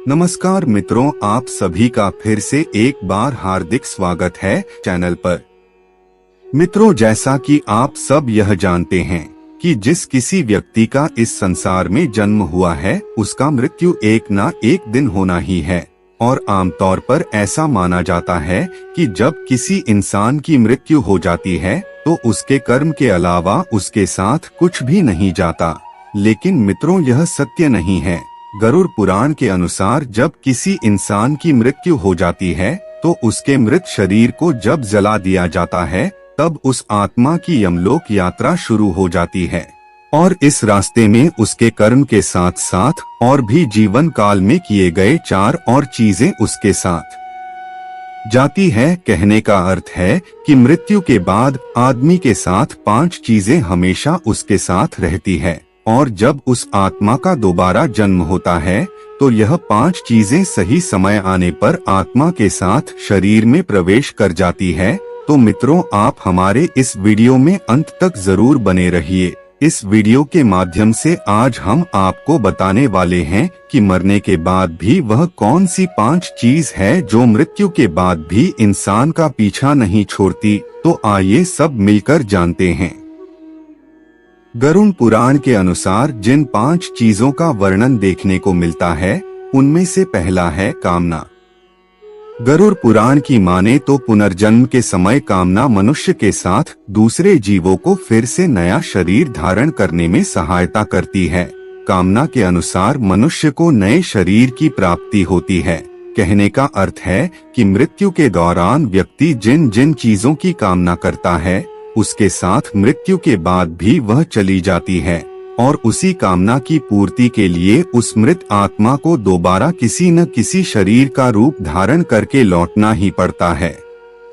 नमस्कार मित्रों, आप सभी का फिर से एक बार हार्दिक स्वागत है चैनल पर। मित्रों, जैसा कि आप सब यह जानते हैं कि जिस किसी व्यक्ति का इस संसार में जन्म हुआ है उसका मृत्यु एक ना एक दिन होना ही है। और आमतौर पर ऐसा माना जाता है कि जब किसी इंसान की मृत्यु हो जाती है तो उसके कर्म के अलावा उसके साथ कुछ भी नहीं जाता। लेकिन मित्रों, यह सत्य नहीं है। गरुड़ पुराण के अनुसार जब किसी इंसान की मृत्यु हो जाती है तो उसके मृत शरीर को जब जला दिया जाता है तब उस आत्मा की यमलोक यात्रा शुरू हो जाती है। और इस रास्ते में उसके कर्म के साथ साथ और भी जीवन काल में किए गए 4 और चीजें उसके साथ जाती है। कहने का अर्थ है कि मृत्यु के बाद आदमी के साथ 5 चीजें हमेशा उसके साथ रहती है। और जब उस आत्मा का दोबारा जन्म होता है तो यह 5 चीजें सही समय आने पर आत्मा के साथ शरीर में प्रवेश कर जाती है। तो मित्रों, आप हमारे इस वीडियो में अंत तक जरूर बने रहिए। इस वीडियो के माध्यम से आज हम आपको बताने वाले हैं कि मरने के बाद भी वह कौन सी 5 चीज है जो मृत्यु के बाद भी इंसान का पीछा नहीं छोड़ती। तो आइए सब मिलकर जानते हैं। गरुड़ पुराण के अनुसार जिन 5 चीजों का वर्णन देखने को मिलता है उनमें से पहला है कामना। गरुड़ पुराण की माने तो पुनर्जन्म के समय कामना मनुष्य के साथ दूसरे जीवों को फिर से नया शरीर धारण करने में सहायता करती है। कामना के अनुसार मनुष्य को नए शरीर की प्राप्ति होती है। कहने का अर्थ है कि मृत्यु के दौरान व्यक्ति जिन जिन चीजों की कामना करता है उसके साथ मृत्यु के बाद भी वह चली जाती है और उसी कामना की पूर्ति के लिए उस मृत आत्मा को दोबारा किसी न किसी शरीर का रूप धारण करके लौटना ही पड़ता है।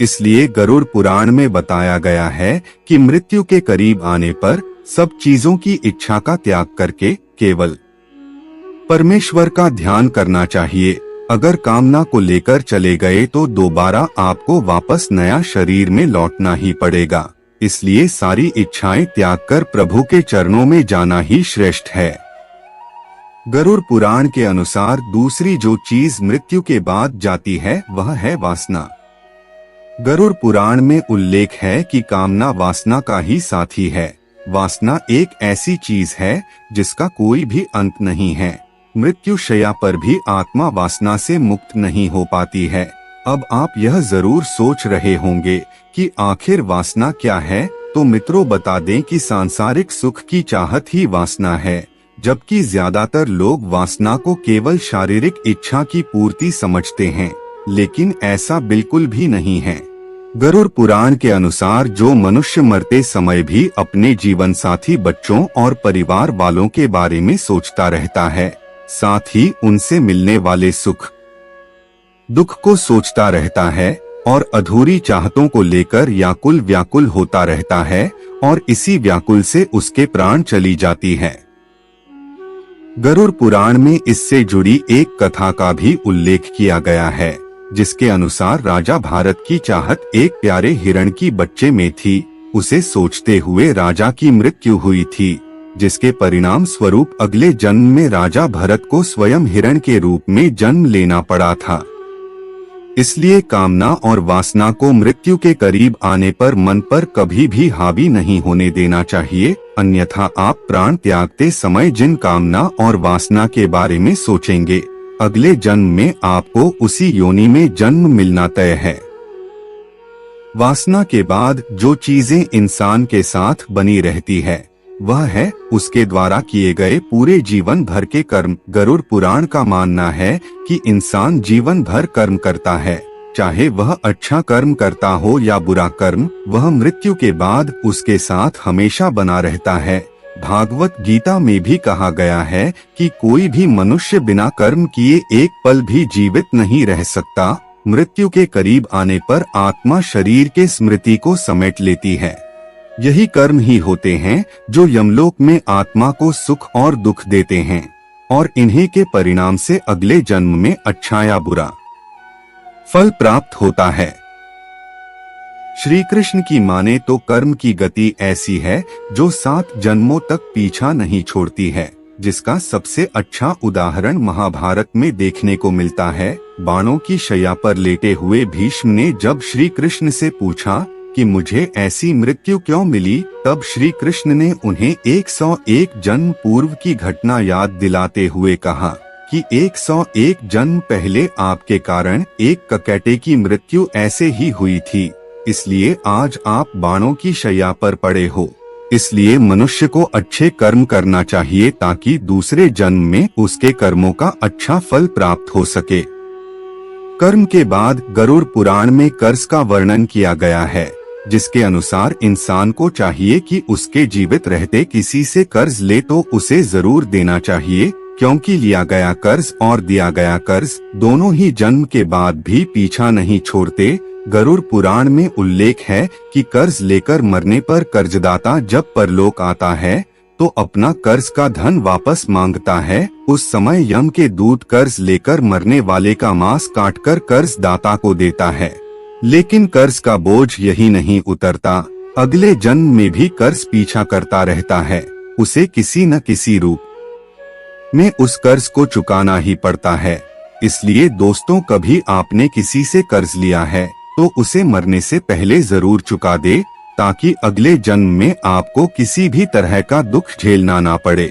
इसलिए गरुड़ पुराण में बताया गया है कि मृत्यु के करीब आने पर सब चीजों की इच्छा का त्याग करके केवल परमेश्वर का ध्यान करना चाहिए। अगर कामना को लेकर चले गए तो दोबारा आपको वापस नया शरीर में लौटना ही पड़ेगा। इसलिए सारी इच्छाएं त्याग कर प्रभु के चरणों में जाना ही श्रेष्ठ है। गरुड़ पुराण के अनुसार दूसरी जो चीज मृत्यु के बाद जाती है वह है वासना। गरुड़ पुराण में उल्लेख है कि कामना वासना का ही साथी है। वासना एक ऐसी चीज है जिसका कोई भी अंत नहीं है। मृत्यु शैया पर भी आत्मा वासना से मुक्त नहीं हो पाती है। अब आप यह जरूर सोच रहे होंगे कि आखिर वासना क्या है। तो मित्रों, बता दें कि सांसारिक सुख की चाहत ही वासना है, जबकि ज्यादातर लोग वासना को केवल शारीरिक इच्छा की पूर्ति समझते हैं। लेकिन ऐसा बिल्कुल भी नहीं है। गरुड़ पुराण के अनुसार जो मनुष्य मरते समय भी अपने जीवन साथी, बच्चों और परिवार वालों के बारे में सोचता रहता है, साथ ही उनसे मिलने वाले सुख दुख को सोचता रहता है और अधूरी चाहतों को लेकर व्याकुल व्याकुल होता रहता है और इसी व्याकुल से उसके प्राण चली जाती है। गरुड़ पुराण में इससे जुड़ी एक कथा का भी उल्लेख किया गया है, जिसके अनुसार राजा भारत की चाहत एक प्यारे हिरण की बच्चे में थी। उसे सोचते हुए राजा की मृत्यु हुई थी, जिसके परिणाम स्वरूप अगले जन्म में राजा भरत को स्वयं हिरण के रूप में जन्म लेना पड़ा था। इसलिए कामना और वासना को मृत्यु के करीब आने पर मन पर कभी भी हावी नहीं होने देना चाहिए, अन्यथा आप प्राण त्यागते समय जिन कामना और वासना के बारे में सोचेंगे, अगले जन्म में आपको उसी योनि में जन्म मिलना तय है। वासना के बाद जो चीजें इंसान के साथ बनी रहती है वह है उसके द्वारा किए गए पूरे जीवन भर के कर्म। गरुड़ पुराण का मानना है कि इंसान जीवन भर कर्म करता है, चाहे वह अच्छा कर्म करता हो या बुरा कर्म, वह मृत्यु के बाद उसके साथ हमेशा बना रहता है। भागवत गीता में भी कहा गया है कि कोई भी मनुष्य बिना कर्म किए एक पल भी जीवित नहीं रह सकता। मृत्यु के करीब आने पर आत्मा शरीर के स्मृति को समेट लेती है। यही कर्म ही होते हैं जो यमलोक में आत्मा को सुख और दुख देते हैं और इन्हीं के परिणाम से अगले जन्म में अच्छा या बुरा फल प्राप्त होता है। श्री कृष्ण की माने तो कर्म की गति ऐसी है जो 7 जन्मों तक पीछा नहीं छोड़ती है। जिसका सबसे अच्छा उदाहरण महाभारत में देखने को मिलता है। बाणों की शैया पर लेटे हुए भीष्म ने जब श्री कृष्ण से पूछा कि मुझे ऐसी मृत्यु क्यों मिली, तब श्री कृष्ण ने उन्हें 101 जन्म पूर्व की घटना याद दिलाते हुए कहा कि 101 जन्म पहले आपके कारण एक ककैटे की मृत्यु ऐसे ही हुई थी, इसलिए आज आप बाणों की शैया पर पड़े हो। इसलिए मनुष्य को अच्छे कर्म करना चाहिए ताकि दूसरे जन्म में उसके कर्मों का अच्छा फल प्राप्त हो सके। कर्म के बाद गरुड़ पुराण में कर्ज का वर्णन किया गया है, जिसके अनुसार इंसान को चाहिए कि उसके जीवित रहते किसी से कर्ज ले तो उसे जरूर देना चाहिए, क्योंकि लिया गया कर्ज और दिया गया कर्ज दोनों ही जन्म के बाद भी पीछा नहीं छोड़ते। गरुड़ पुराण में उल्लेख है कि कर्ज लेकर मरने पर कर्जदाता जब परलोक आता है तो अपना कर्ज का धन वापस मांगता है। उस समय यम के दूत कर्ज लेकर मरने वाले का मांस काटकर कर्जदाता को देता है, लेकिन कर्ज का बोझ यही नहीं उतरता, अगले जन्म में भी कर्ज पीछा करता रहता है। उसे किसी न किसी रूप में उस कर्ज को चुकाना ही पड़ता है। इसलिए दोस्तों, कभी आपने किसी से कर्ज लिया है तो उसे मरने से पहले जरूर चुका दे, ताकि अगले जन्म में आपको किसी भी तरह का दुख झेलना ना पड़े।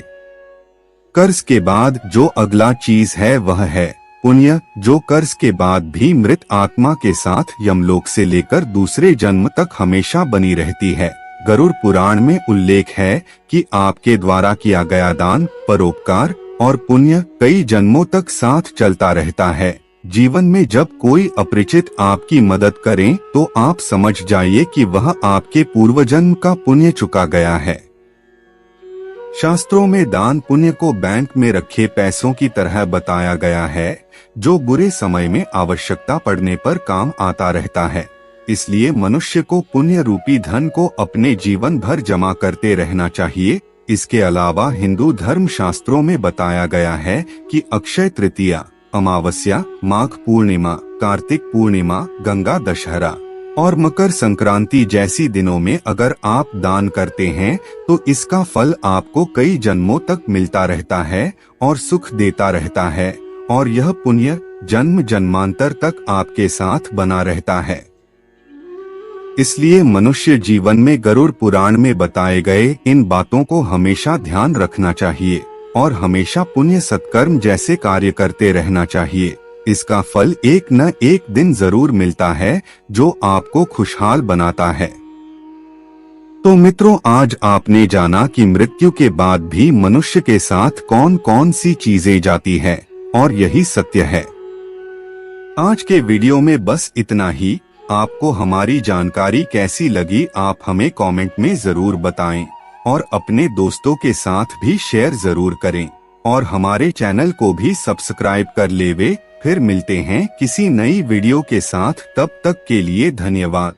कर्ज के बाद जो अगला चीज है वह है पुण्य, जो कर्ज के बाद भी मृत आत्मा के साथ यमलोक से लेकर दूसरे जन्म तक हमेशा बनी रहती है। गरुड़ पुराण में उल्लेख है कि आपके द्वारा किया गया दान, परोपकार और पुण्य कई जन्मों तक साथ चलता रहता है। जीवन में जब कोई अपरिचित आपकी मदद करे तो आप समझ जाइए कि वह आपके पूर्व जन्म का पुण्य चुका गया है। शास्त्रों में दान पुण्य को बैंक में रखे पैसों की तरह बताया गया है, जो बुरे समय में आवश्यकता पड़ने पर काम आता रहता है। इसलिए मनुष्य को पुण्य रूपी धन को अपने जीवन भर जमा करते रहना चाहिए। इसके अलावा हिंदू धर्म शास्त्रों में बताया गया है कि अक्षय तृतीया, अमावस्या, माघ पूर्णिमा, कार्तिक पूर्णिमा, गंगा दशहरा और मकर संक्रांति जैसी दिनों में अगर आप दान करते हैं तो इसका फल आपको कई जन्मों तक मिलता रहता है और सुख देता रहता है, और यह पुण्य जन्म जन्मांतर तक आपके साथ बना रहता है। इसलिए मनुष्य जीवन में गरुड़ पुराण में बताए गए इन बातों को हमेशा ध्यान रखना चाहिए और हमेशा पुण्य सत्कर्म जैसे कार्य करते रहना चाहिए। इसका फल एक न एक दिन जरूर मिलता है, जो आपको खुशहाल बनाता है। तो मित्रों, आज आपने जाना कि मृत्यु के बाद भी मनुष्य के साथ कौन कौन सी चीजें जाती है, और यही सत्य है। आज के वीडियो में बस इतना ही। आपको हमारी जानकारी कैसी लगी, आप हमें कमेंट में जरूर बताएं और अपने दोस्तों के साथ भी शेयर जरूर करें, और हमारे चैनल को भी सब्सक्राइब कर लेवे। फिर मिलते हैं किसी नई वीडियो के साथ, तब तक के लिए धन्यवाद।